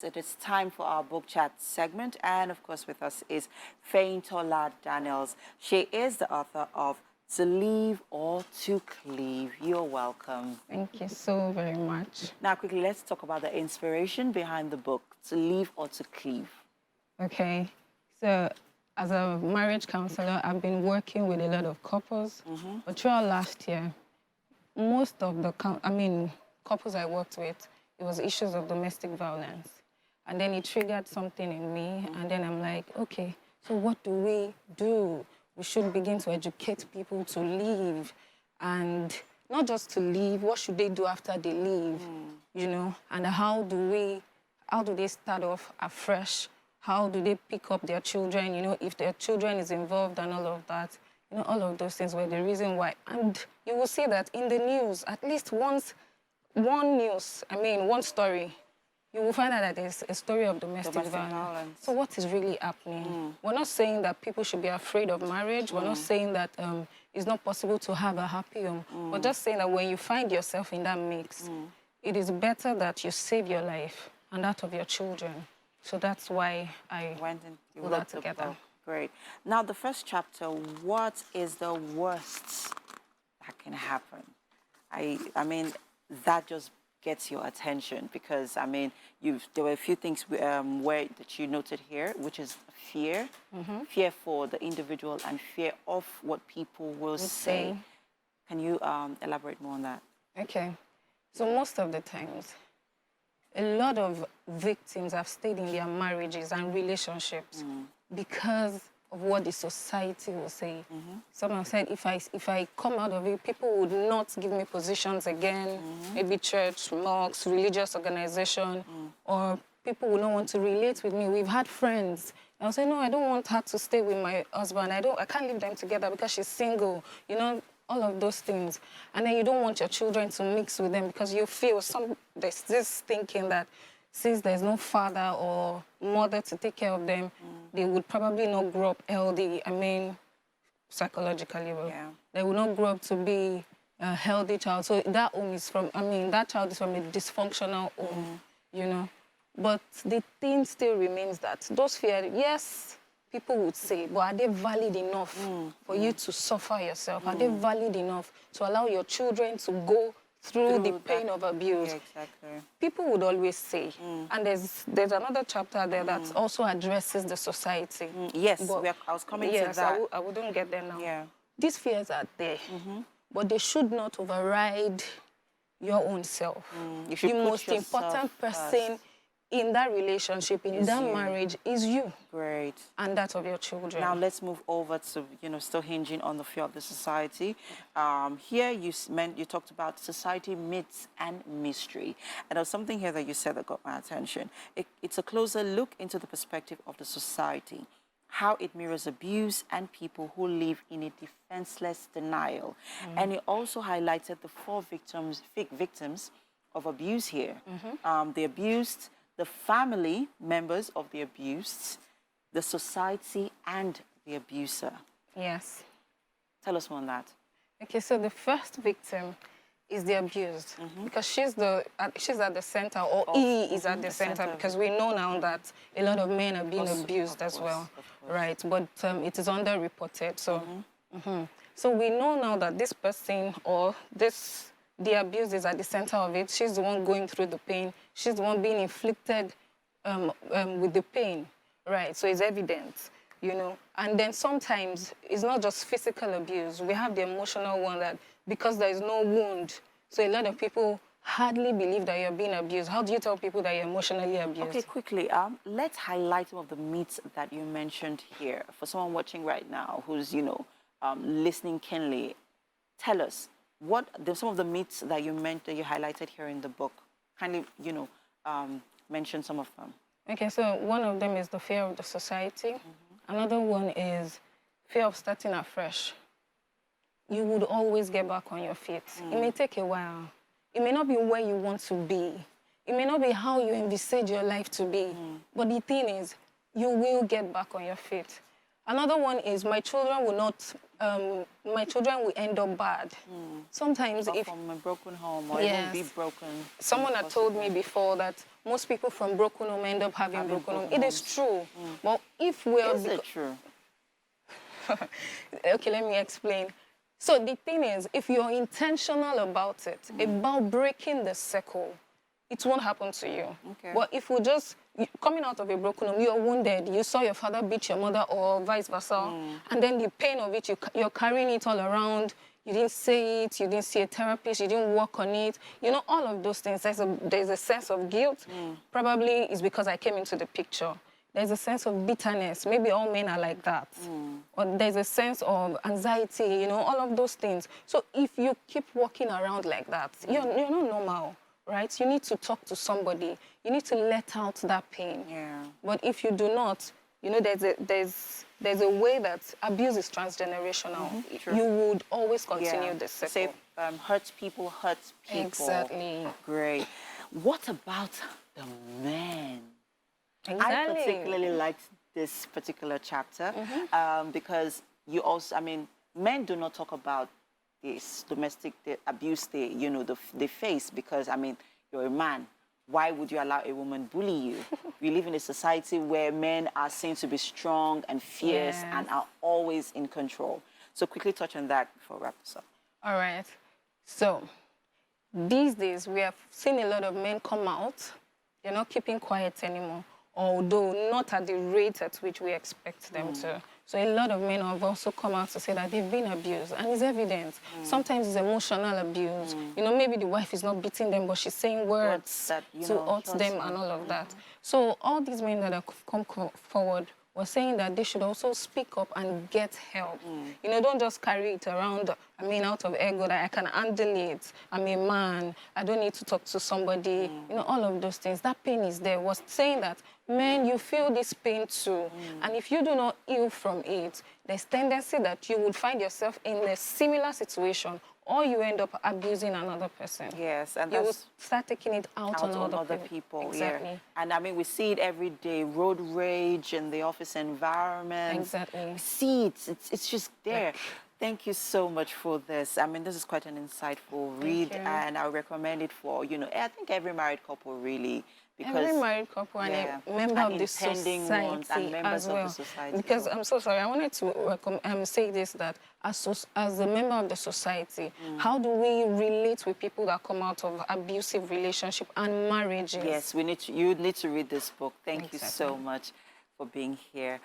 It is time for our book chat segment, and of course with us is Fehintola Daniels. She is the author of To Leave or to Cleave. You're welcome. Thank you so very much. Now quickly, let's talk about the inspiration behind the book, To Leave or to Cleave. Okay, so as a marriage counselor, I've been working with a lot of couples, but throughout last year, most of the couples I worked with, it was issues of domestic violence. And then it triggered something in me, and then I'm like, okay, so what do we do? We should begin to educate people to leave, and not just to leave, what should they do after they leave, you know? And how do they start off afresh? How do they pick up their children, you know, if their children is involved and all of that? You know, all of those things were the reason why. And you will see that in the news, at least once, one story, you will find out that there's a story of domestic violence. So what is really happening? We're not saying that people should be afraid of marriage. We're not saying that it's not possible to have a happy home. We're just saying that when you find yourself in that mix, it is better that you save your life and that of your children. So that's why I went and put that together. Great. Now, the first chapter, what is the worst that can happen? I mean, that just gets your attention because, I mean, there were a few things that you noted here, which is fear, fear for the individual and fear of what people will say. Can you elaborate more on that? Okay. So most of the times, a lot of victims have stayed in their marriages and relationships because of what the society will say. Some have said, if I come out of it, people would not give me positions again, maybe church, mosques, religious organization, or people will not want to relate with me. We've had friends. I'll say, no, I don't want her to stay with my husband. I can't leave them together because she's single, you know, all of those things. And then you don't want your children to mix with them because you feel there's this thinking that since there's no father or mother to take care of them, they would probably not grow up healthy. I mean, psychologically, they will not grow up to be a healthy child. So that home is that child is from a dysfunctional home, you know. But the thing still remains that those fears, yes, people would say, but are they valid enough for you to suffer yourself? Are they valid enough to allow your children to go through the pain of abuse? Yeah, exactly. People would always say, and there's another chapter there that also addresses the society. Yes, I was coming to that. I wouldn't get there now. Yeah. These fears are there, but they should not override your own self. The most important person in that relationship, in that marriage, is you. Great. And that of your children. Now let's move over to, you know, still hinging on the fear of the society. Here you talked about society, myths, and mystery. And there was something here that you said that got my attention. It's a closer look into the perspective of the society, how it mirrors abuse and people who live in a defenseless denial. And it also highlighted the 4 victims of abuse here. The abused, the family members of the abused, the society, and the abuser. Yes. Tell us more on that. Okay, so the first victim is the abused because she's at the center, or he is at the center, because we know now that a lot of men are being abused as well, right? But it is underreported. So, so we know now that this person or the abuse is at the center of it. She's the one going through the pain. She's the one being inflicted with the pain, right? So it's evident, you know. And then sometimes it's not just physical abuse. We have the emotional one that because there is no wound, so a lot of people hardly believe that you're being abused. How do you tell people that you're emotionally abused? Okay, quickly, let's highlight some of the myths that you mentioned here. For someone watching right now who's, you know, listening keenly, tell us, what some of the myths that you highlighted here in the book? Kindly, you know, mention some of them. Okay, so one of them is the fear of the society. Another one is fear of starting afresh. You would always get back on your feet. It may take a while. It may not be where you want to be. It may not be how you envisage your life to be. But the thing is, you will get back on your feet. Another one is my children will end up bad. Sometimes from a broken home or yes, it won't be broken. Someone had told me before that most people from broken home end up having broken home. It is true. But if we are... Is it true? Okay, let me explain. So the thing is, if you're intentional about it, about breaking the circle, it won't happen to you. Okay. But if we just, coming out of a broken home, you're wounded, you saw your father beat your mother or vice versa, and then the pain of it, you're carrying it all around, you didn't say it, you didn't see a therapist, you didn't work on it, you know, all of those things, there's a sense of guilt. Probably it's because I came into the picture. There's a sense of bitterness. Maybe all men are like that. Or there's a sense of anxiety, you know, all of those things. So if you keep walking around like that, you're not normal, right? You need to talk to somebody. You need to let out that pain. Yeah. But if you do not, you know, there's a way that abuse is transgenerational. You would always continue the circle. Say, hurts people, hurts people. Exactly. Great. What about the men? Exactly. I particularly liked this particular chapter because you also, I mean, men do not talk about this domestic abuse they face because, I mean, you're a man. Why would you allow a woman bully you? We live in a society where men are seen to be strong and fierce and are always in control. So quickly touch on that before we wrap this up. All right. So these days, we have seen a lot of men come out. They're not keeping quiet anymore, although not at the rate at which we expect them to. So a lot of men have also come out to say that they've been abused, and it's evident. Sometimes it's emotional abuse. You know, maybe the wife is not beating them, but she's saying words that, to hurt them and all of that. So all these men that have come forward were saying that they should also speak up and get help. You know, don't just carry it around, I mean, out of ego that I can handle it. I'm a man, I don't need to talk to somebody. You know, all of those things. That pain is there. Was saying that, men, you feel this pain too. And if you do not heal from it, there's tendency that you would find yourself in a similar situation, or you end up abusing another person. Yes, and you that's... will start taking it out on other people. Exactly. Yeah. And I mean, we see it every day, road rage in the office environment. Exactly. We see it, it's just there. Yeah. Thank you so much for this. I mean, this is quite an insightful read, and I recommend it for, you know, I think every married couple really, because every married couple and a member of the society and members as well. of the society. Because I'm so sorry, I wanted to say this, that as a member of the society, how do we relate with people that come out of abusive relationship and marriages? Yes, you need to read this book. Thank you so much for being here.